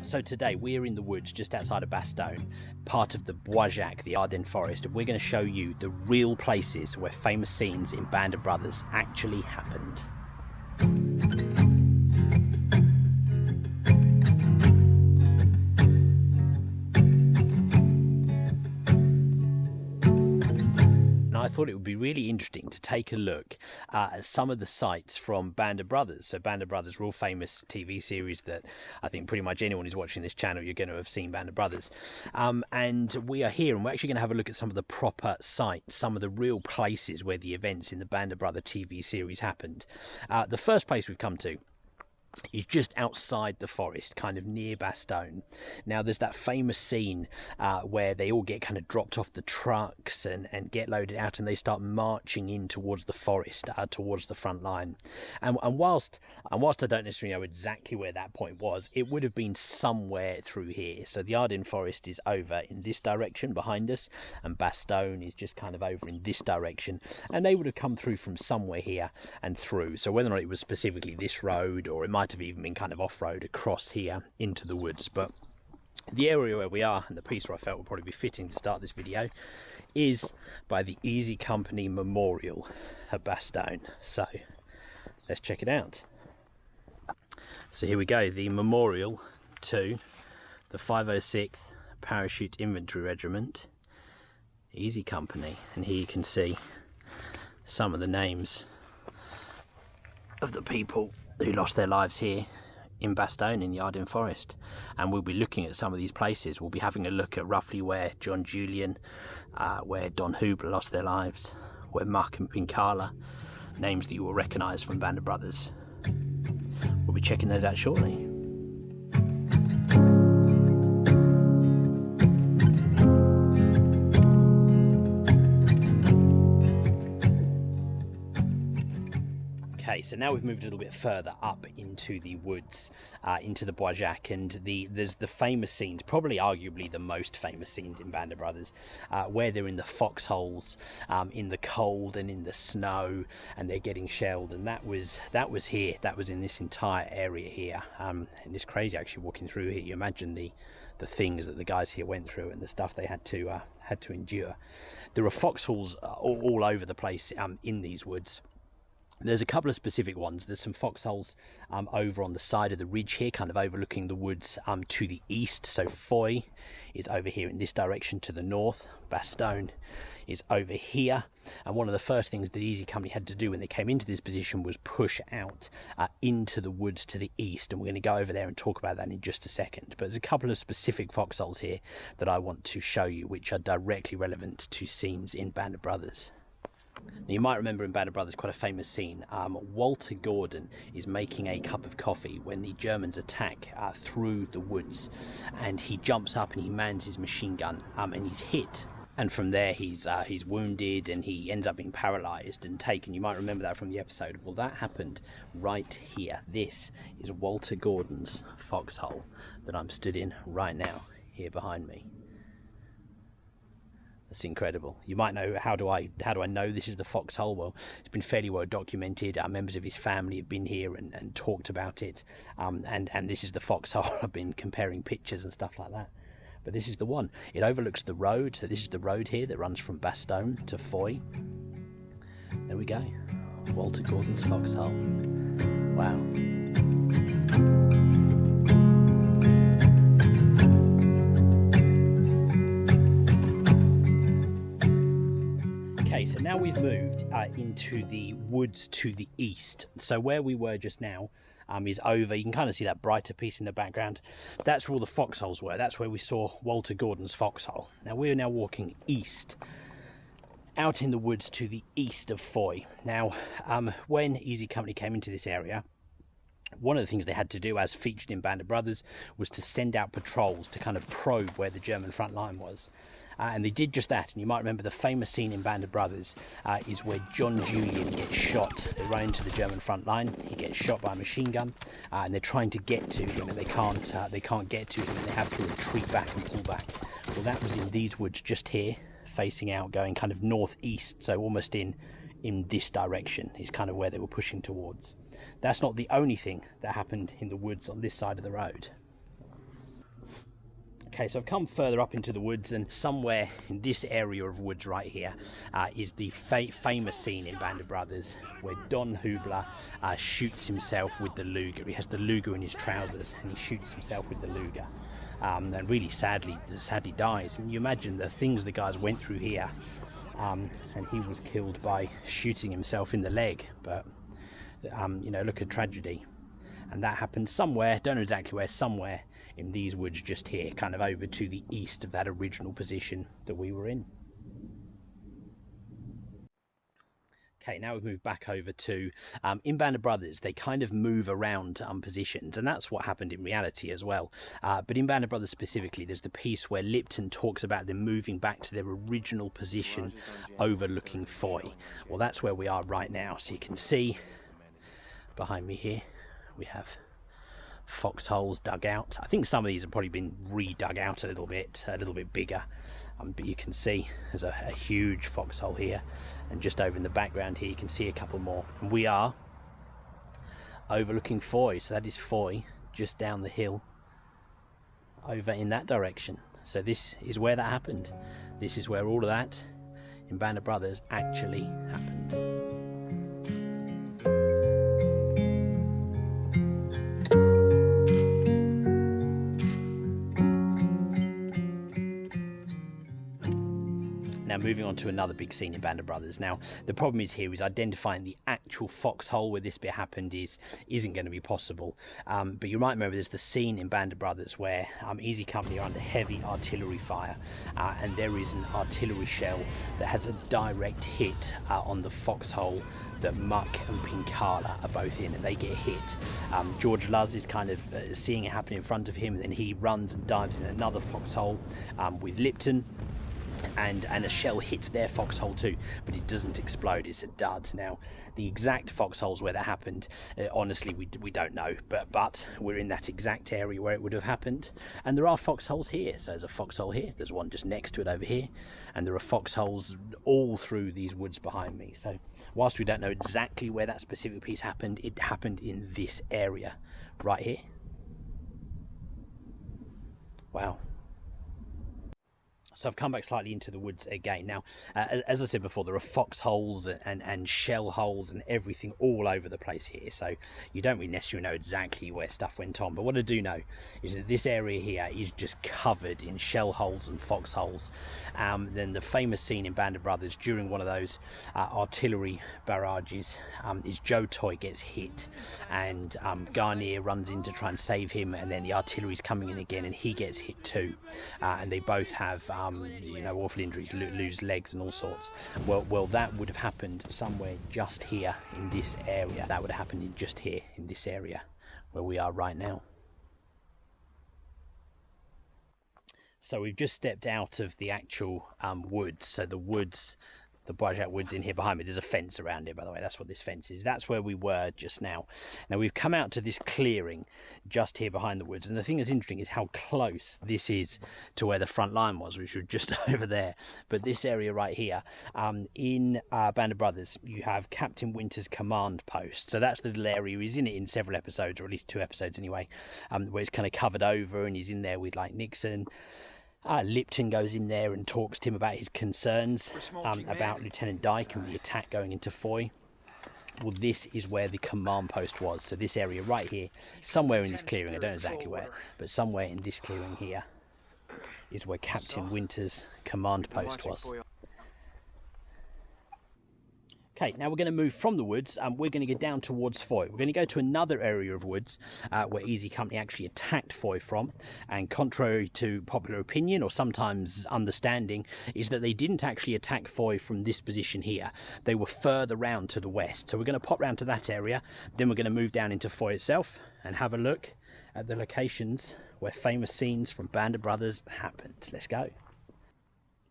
So today we're in the woods just outside of Bastogne, part of the Bois-Jacques, the Ardennes forest, and we're going to show you the real places where famous scenes in Band of Brothers actually happened. I thought it would be really interesting to take a look at some of the sites from Band of Brothers. So Band of Brothers, real famous TV series that I think pretty much anyone who's watching this channel, you're going to have seen Band of Brothers. And we are here and we're actually going to have a look at some of the proper sites, some of the real places where the events in the Band of Brothers TV series happened. The first place we've come to is just outside the forest, kind of near Bastogne. Now there's that famous scene where they all get kind of dropped off the trucks and get loaded out, and they start marching in towards the forest, towards the front line. And whilst I don't necessarily know exactly where that point was, it would have been somewhere through here. So the Ardennes forest is over in this direction behind us, and Bastogne is just kind of over in this direction, and they would have come through from somewhere here and through. So whether or not it was specifically this road, or it might have even been kind of off-road across here into the woods, but the area where we are and the piece where I felt would probably be fitting to start this video is by the Easy Company Memorial at Bastogne. So let's check it out. So here we go, the memorial to the 506th Parachute Infantry Regiment, Easy Company, and here you can see some of the names of the people who lost their lives here in Bastogne in the Ardennes forest. And we'll be looking at some of these places. We'll be having a look at roughly where John Julian, where Don Hubler lost their lives, where Mark and Pincala, names that you will recognise from Band of Brothers. We'll be checking those out shortly. Okay, so now we've moved a little bit further up into the woods, into the Bois-Jacques, and there's the famous scenes, probably arguably the most famous scenes in Band of Brothers, where they're in the foxholes, in the cold and in the snow, and they're getting shelled. And that was here, that was in this entire area here, and it's crazy actually walking through here. You imagine the things that the guys here went through and the stuff they had to endure. There are foxholes all over the place in these woods. There's a couple of specific ones. There's some foxholes over on the side of the ridge here, kind of overlooking the woods to the east. So Foy is over here in this direction to the north. Bastogne is over here. And one of the first things that Easy Company had to do when they came into this position was push out into the woods to the east. And we're going to go over there and talk about that in just a second. But there's a couple of specific foxholes here that I want to show you, which are directly relevant to scenes in Band of Brothers. Now, you might remember in Band of Brothers quite a famous scene. Walter Gordon is making a cup of coffee when the Germans attack through the woods, and he jumps up and he mans his machine gun, and he's hit. And from there he's wounded and he ends up being paralysed and taken. You might remember that from the episode. Well, that happened right here. This is Walter Gordon's foxhole that I'm stood in right now, here behind me. That's incredible. You might know, how do I know this is the foxhole? Well, it's been fairly well documented. Members of his family have been here and talked about it. And this is the foxhole. I've been comparing pictures and stuff like that. But this is the one. It overlooks the road. So this is the road here that runs from Bastogne to Foy. There we go. Walter Gordon's foxhole. Wow. Okay, so now we've moved into the woods to the east. So where we were just now is over. You can kind of see that brighter piece in the background. That's where all the foxholes were. That's where we saw Walter Gordon's foxhole. Now we're now walking east, out in the woods to the east of Foy. Now, when Easy Company came into this area, one of the things they had to do, as featured in Band of Brothers, was to send out patrols to kind of probe where the German front line was. And they did just that. And you might remember the famous scene in Band of Brothers is where John Julian gets shot. They run into the German front line. He gets shot by a machine gun, and they're trying to get to him, and they can't get to him, and they have to retreat back and pull back. Well, that was in these woods just here, facing out, going kind of northeast, so almost in this direction is kind of where they were pushing towards. That's not the only thing that happened in the woods on this side of the road. Okay, so I've come further up into the woods, and somewhere in this area of woods right here is the famous scene in Band of Brothers where Don Hubler shoots himself with the Luger. He has the Luger in his trousers and he shoots himself with the Luger, and really sadly dies. And you imagine the things the guys went through here, and he was killed by shooting himself in the leg. But you know, look at tragedy. And that happened somewhere, don't know exactly where, somewhere in these woods just here, kind of over to the east of that original position that we were in. Okay, now we've moved back over to, in Band of Brothers, they kind of move around positions, and that's what happened in reality as well. But in Band of Brothers specifically, there's the piece where Lipton talks about them moving back to their original position overlooking Foy. Well, that's where we are right now. So you can see behind me here, we have foxholes dug out. I think some of these have probably been re-dug out a little bit bigger, but you can see there's a huge foxhole here, and just over in the background here you can see a couple more. And we are overlooking Foy, so that is Foy just down the hill over in that direction. So this is where that happened. This is where all of that in Band of Brothers actually happened. Now moving on to another big scene in Band of Brothers. Now the problem is here is identifying the actual foxhole where this bit happened isn't going to be possible. But you might remember there's the scene in Band of Brothers where Easy Company are under heavy artillery fire, and there is an artillery shell that has a direct hit on the foxhole that Muck and Pinkala are both in, and they get hit. George Luz is kind of seeing it happen in front of him, and then he runs and dives in another foxhole with Lipton. And a shell hits their foxhole too, but it doesn't explode, it's a dud. Now the exact foxholes where that happened, honestly we don't know, but we're in that exact area where it would have happened, and there are foxholes here. So there's a foxhole here, there's one just next to it over here, and there are foxholes all through these woods behind me. So whilst we don't know exactly where that specific piece happened, it happened in this area right here. Wow. So I've come back slightly into the woods again. Now, as I said before, there are foxholes and shell holes and everything all over the place here. So you don't really necessarily know exactly where stuff went on. But what I do know is that this area here is just covered in shell holes and foxholes. Then the famous scene in Band of Brothers during one of those artillery barrages is Joe Toy gets hit, and Garnier runs in to try and save him, and then the artillery's coming in again and he gets hit too. And they both have you know, awful injuries, lose legs and all sorts. Well, that would have happened somewhere just here in this area. That would have happened in just here in this area where we are right now. So we've just stepped out of the actual woods. So the woods, the Boisjat woods in here behind me, there's a fence around it, by the way. That's what this fence is. That's where we were just now. Now we've come out to this clearing just here behind the woods, and the thing that's interesting is how close this is to where the front line was, which was just over there. But this area right here, in Band of Brothers, you have Captain Winter's command post. So that's the little area. He's in it in several episodes, or at least 2 episodes anyway, where it's kind of covered over, and he's in there with like Nixon. Lipton goes in there and talks to him about his concerns about Lieutenant Dyke and the attack going into Foy. Well, this is where the command post was. So this area right here, somewhere in this clearing, I don't know exactly where, but somewhere in this clearing here is where Captain Winter's command post was. Okay, now we're going to move from the woods and we're going to go down towards Foy. We're going to go to another area of woods where Easy Company actually attacked Foy from, and contrary to popular opinion, or sometimes understanding, is that they didn't actually attack Foy from this position here. They were further round to the west. So we're going to pop round to that area, then we're going to move down into Foy itself and have a look at the locations where famous scenes from Band of Brothers happened. Let's go.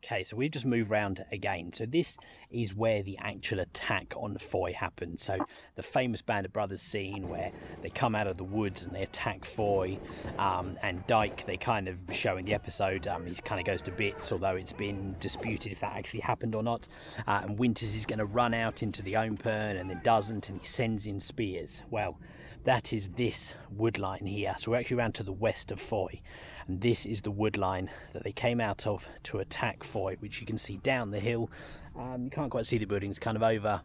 Okay, so we've just moved round again. So this is where the actual attack on Foy happened. So the famous Band of Brothers scene where they come out of the woods and they attack Foy, and Dyke, they kind of show in the episode, he kind of goes to bits, although it's been disputed if that actually happened or not. And Winters is going to run out into the open and then doesn't, and he sends in spears. Well, that is this wood line here. So we're actually around to the west of Foy, and this is the wood line that they came out of to attack Foy, which you can see down the hill. You can't quite see the buildings, kind of over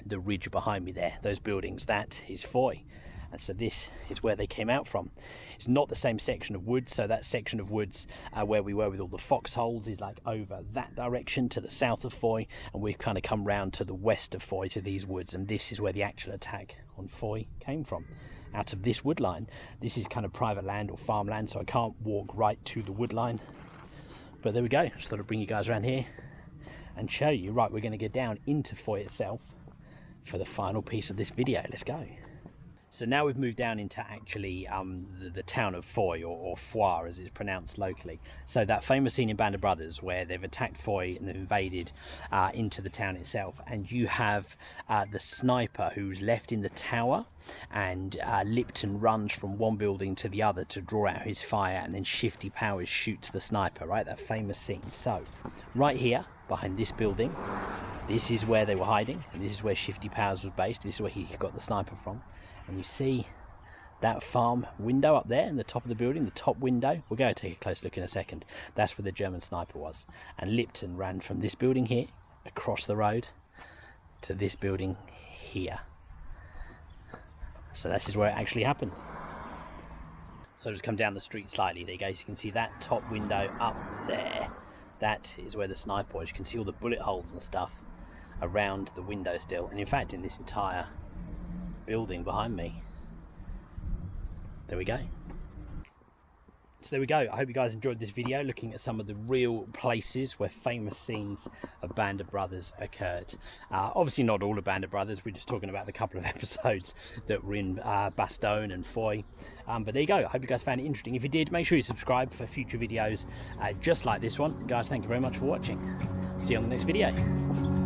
the ridge behind me there, those buildings, that is Foy. And so this is where they came out from. It's not the same section of woods, so that section of woods where we were with all the foxholes is like over that direction to the south of Foy, and we've kind of come round to the west of Foy to these woods, and this is where the actual attack on Foy came from, out of this wood line. This is kind of private land or farmland, so I can't walk right to the wood line. But there we go, just thought I'd bring you guys around here and show you. Right, we're going to get down into Foy itself for the final piece of this video. Let's go. So now we've moved down into actually the town of Foy, or Foire as it's pronounced locally. So that famous scene in Band of Brothers where they've attacked Foy and they've invaded into the town itself, and you have the sniper who's left in the tower, and Lipton runs from one building to the other to draw out his fire, and then Shifty Powers shoots the sniper, right? That famous scene. So right here behind this building, this is where they were hiding, and this is where Shifty Powers was based. This is where he got the sniper from. And you see that farm window up there in the top of the building, the top window. We'll go take a close look in a second. That's where the German sniper was. And Lipton ran from this building here, across the road, to this building here. So this is where it actually happened. So just come down the street slightly. There you go. So you can see that top window up there. That is where the sniper was. You can see all the bullet holes and stuff around the window still. And in fact, in this entire building behind me. There we go. So there we go. I hope you guys enjoyed this video looking at some of the real places where famous scenes of Band of Brothers occurred. Obviously not all of Band of Brothers, we're just talking about the couple of episodes that were in Bastogne and Foy. But there you go. I hope you guys found it interesting. If you did, make sure you subscribe for future videos just like this one. Guys, thank you very much for watching. See you on the next video.